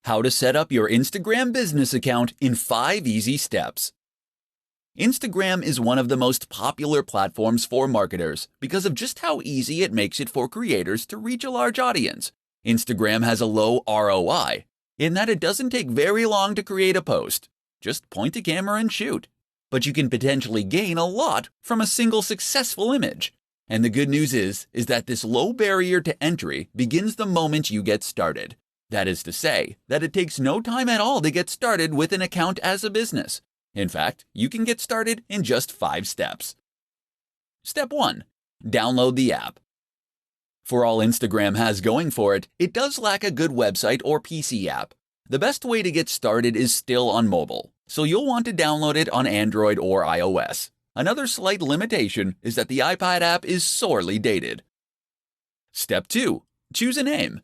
How to set up your Instagram business account in 5 easy steps. Instagram is one of the most popular platforms for marketers because of just how easy it makes it for creators to reach a large audience. Instagram has a low ROI in that it doesn't take very long to create a post. Just point a camera and shoot. But you can potentially gain a lot from a single successful image. And the good news is that this low barrier to entry begins the moment you get started. That is to say, that it takes no time at all to get started with an account as a business. In fact, you can get started in just 5 steps. Step 1. Download the app. For all Instagram has going for it, it does lack a good website or PC app. The best way to get started is still on mobile, so you'll want to download it on Android or iOS. Another slight limitation is that the iPad app is sorely dated. Step 2. Choose a name.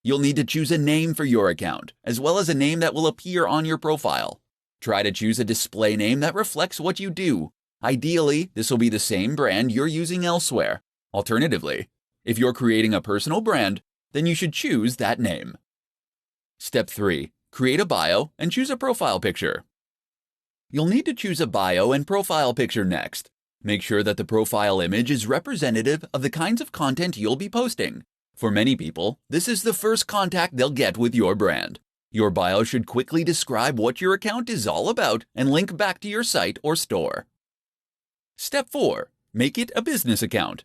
You'll need to choose a name for your account, as well as a name that will appear on your profile. Try to choose a display name that reflects what you do. Ideally, this will be the same brand you're using elsewhere. Alternatively, if you're creating a personal brand, then you should choose that name. Step 3. Create a bio and choose a profile picture. You'll need to choose a bio and profile picture next. Make sure that the profile image is representative of the kinds of content you'll be posting. For many people, this is the first contact they'll get with your brand. Your bio should quickly describe what your account is all about and link back to your site or store. Step 4. Make it a business account.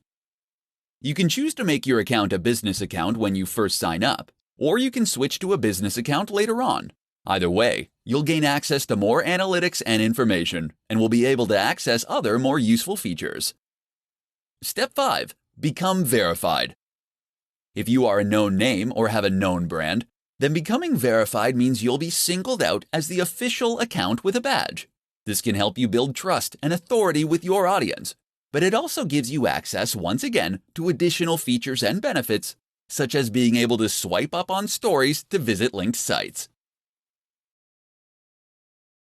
You can choose to make your account a business account when you first sign up, or you can switch to a business account later on. Either way, you'll gain access to more analytics and information, and will be able to access other more useful features. Step 5. Become verified. If you are a known name or have a known brand, then becoming verified means you'll be singled out as the official account with a badge. This can help you build trust and authority with your audience, but it also gives you access once again to additional features and benefits, such as being able to swipe up on stories to visit linked sites.